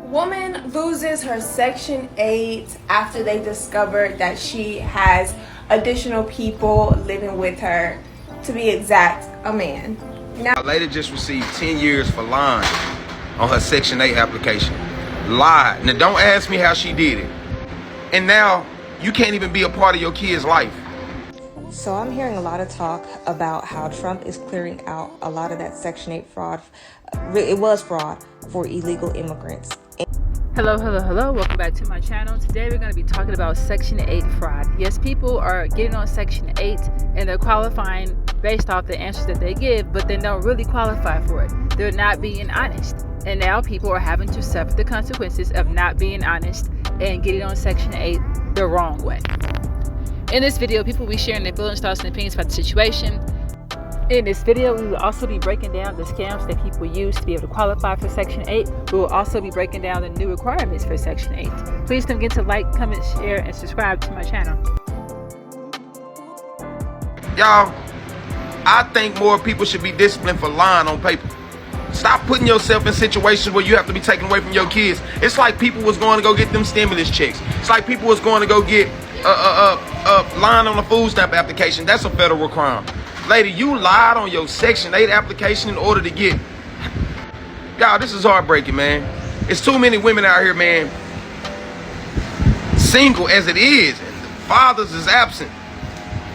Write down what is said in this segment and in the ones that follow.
Woman loses her Section 8 after they discovered that she has additional people living with her. To be exact, a man. Now, a lady just received 10 years for lying on her Section 8 application. Lied. Now, don't ask me how she did it. And now, you can't even be a part of your kid's life. So I'm hearing a lot of talk about how Trump is clearing out a lot of that Section 8 fraud. It was fraud for illegal immigrants. Hello, welcome back to my channel. Today we're going to be talking about Section 8 fraud. Yes, people are getting on Section 8 and they're qualifying based off the answers that they give, but they don't really qualify for it. They're not being honest. And now people are having to suffer the consequences of not being honest and getting on Section 8 the wrong way. In this video, people will be sharing their feelings, thoughts, and opinions about the situation. In this video, we will also be breaking down the scams that people use to be able to qualify for Section 8. We will also be breaking down the new requirements for Section 8. Please don't forget to like, comment, share, and subscribe to my channel. Y'all, I think more people should be disciplined for lying on paper. Stop putting yourself in situations where you have to be taken away from your kids. It's like people was going to go get them stimulus checks. It's like people was going to go get lying on a food stamp application. That's a federal crime. Lady, you lied on your Section 8 application in order to get... Y'all, this is heartbreaking, man. It's too many women out here, man, single as it is, and the fathers is absent.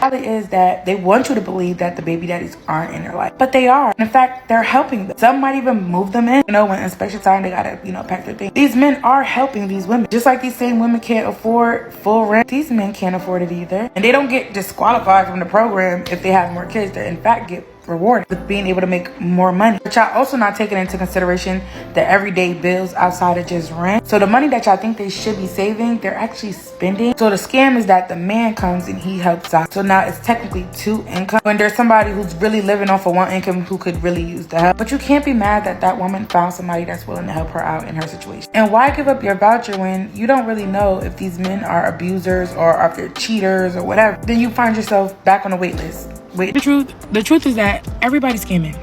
The reality is that they want you to believe that the baby daddies aren't in their life, but they are. In fact, they're helping them. Some might even move them in. When inspection time, they gotta, pack their things. These men are helping these women. Just like these same women can't afford full rent, these men can't afford it either. And they don't get disqualified from the program if they have more kids. They, in fact, get rewarded with being able to make more money. But y'all also not taking into consideration the everyday bills outside of just rent. So the money that y'all think they should be saving, they're actually spending. So the scam is that the man comes and he helps out. So now it's technically two income when there's somebody who's really living off of one income who could really use the help. But you can't be mad that that woman found somebody that's willing to help her out in her situation. And why give up your voucher when you don't really know if these men are abusers or if they're cheaters or whatever? Then you find yourself back on the wait list. Wait, the truth is that everybody's scamming.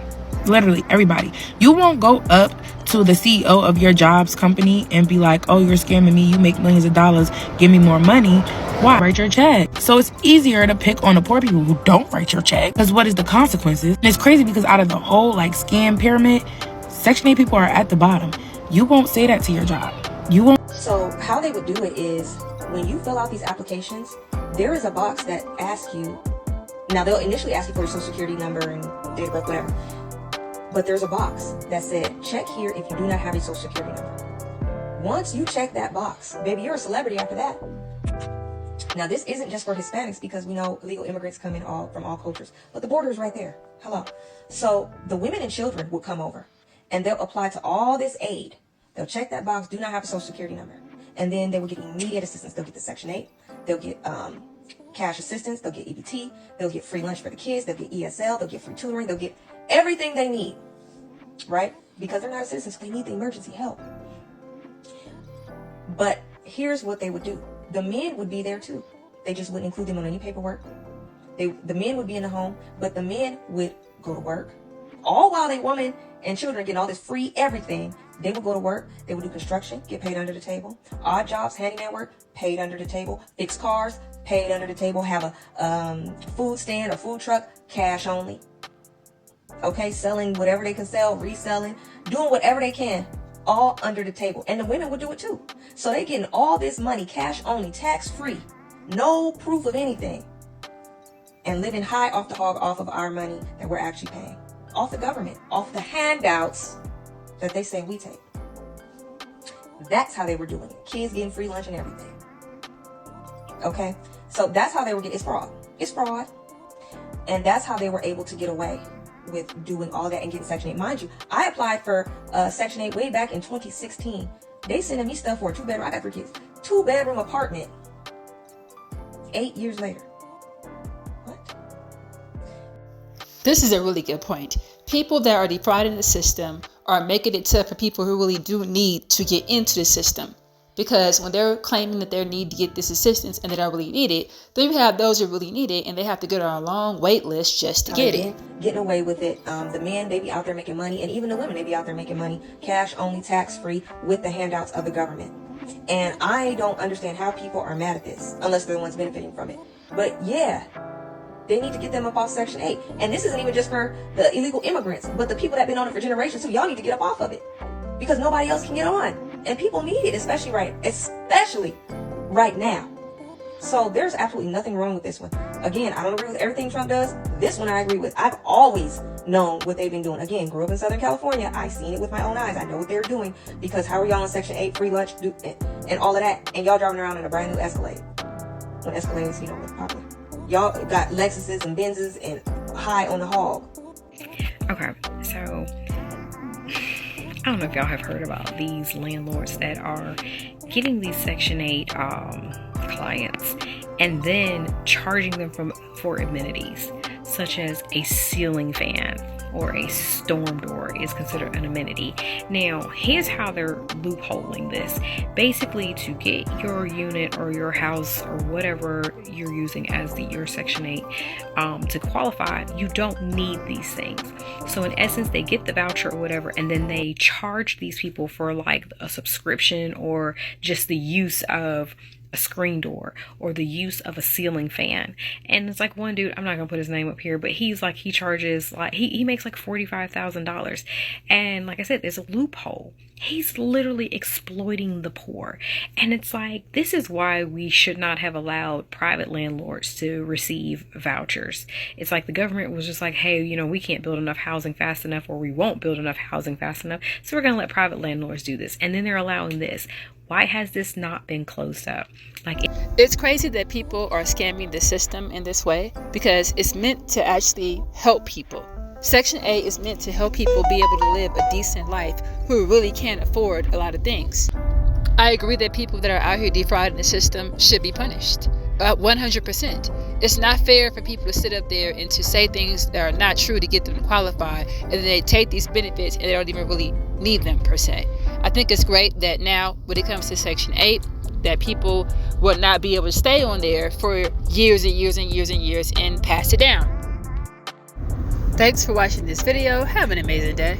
Literally everybody. You won't go up to the CEO of your job's company and be like, oh, you're scamming me, you make millions of dollars, give me more money. Why? Write your check. So it's easier to pick on the poor people who don't write your check, because what is the consequences? And it's crazy because out of the whole scam pyramid, Section 8 people are at the bottom. You won't say that to your job. You won't. So how they would do it is when you fill out these applications, there is a box that asks you. Now, they'll initially ask you for your social security number and date of birth, whatever. But there's a box that said, check here if you do not have a social security number. Once you check that box, baby, you're a celebrity after that. Now, this isn't just for Hispanics because we know illegal immigrants come in from all cultures. But the border is right there. Hello. So the women and children will come over and they'll apply to all this aid. They'll check that box, do not have a social security number. And then they will get immediate assistance. They'll get the Section 8. They'll get cash assistance, they'll get EBT, they'll get free lunch for the kids, they'll get ESL, they'll get free tutoring, they'll get everything they need, right? Because they're not citizens, so they need the emergency help. But here's what they would do. The men would be there too. They just wouldn't include them on any paperwork. The men would be in the home, but the men would go to work. All while they women and children getting all this free everything, they would go to work, they would do construction, get paid under the table. Odd jobs, handyman work, paid under the table. Fix cars, paid under the table. Have a food stand or food truck, cash only. Okay, selling whatever they can sell, reselling, doing whatever they can, all under the table. And the women would do it too. So they getting all this money, cash only, tax free, no proof of anything. And living high off the hog, off of our money that we're actually paying. Off the government, off the handouts that they say we take. That's how they were doing it. Kids getting free lunch and everything. Okay, so that's how they were getting. It's fraud. It's fraud. And that's how they were able to get away with doing all that and getting Section 8. Mind you, I applied for Section 8 way back in 2016. They sending me stuff for a 2-bedroom. I got 3 kids. 2-bedroom apartment. 8 years later. What? This is a really good point. People that are defrauding the system are making it tough for people who really do need to get into the system, Because when they're claiming that they need to get this assistance and they don't really need it, then you have those who really need it and they have to get on a long wait list just to get it. Getting away with it. The men, they be out there making money, and even the women, they be out there making money, cash only, tax free, with the handouts of the government. And I don't understand how people are mad at this unless they're the ones benefiting from it. But yeah, they need to get them up off Section 8. And this isn't even just for the illegal immigrants, but the people that have been on it for generations too. Y'all need to get up off of it because nobody else can get on. And people need it, especially right now. So there's absolutely nothing wrong with this one. Again, I don't agree with everything Trump does. This one I agree with. I've always known what they've been doing. Again, grew up in Southern California. I seen it with my own eyes. I know what they're doing, because how are y'all on Section 8, free lunch, and all of that, and y'all driving around in a brand new Escalade? When Escalades, was popular. Y'all got Lexuses and Benzes and high on the hog. Okay, so I don't know if y'all have heard about these landlords that are getting these Section 8 clients and then charging them for amenities such as a ceiling fan or a storm door is considered an amenity. Now, here's how they're loopholing this. Basically, to get your unit or your house or whatever you're using as your Section 8 to qualify, you don't need these things. So in essence, they get the voucher or whatever, and then they charge these people for like a subscription or just the use of a screen door or the use of a ceiling fan. And it's like one dude, I'm not gonna put his name up here, but he's like, he charges like he makes like $45,000. And like I said, there's a loophole. He's literally exploiting the poor. And it's like, this is why we should not have allowed private landlords to receive vouchers. It's like the government was just like, hey, we can't build enough housing fast enough, or we won't build enough housing fast enough, so we're gonna let private landlords do this. And then they're allowing this. Why has this not been closed up? It's crazy that people are scamming the system in this way, because it's meant to actually help people. Section 8 is meant to help people be able to live a decent life who really can't afford a lot of things. I agree that people that are out here defrauding the system should be punished. 100%. It's not fair for people to sit up there and to say things that are not true to get them to qualify, and then they take these benefits and they don't even really need them per se. I think it's great that now when it comes to Section 8, that people will not be able to stay on there for years and years and years and years and pass it down. Thanks for watching this video. Have an amazing day.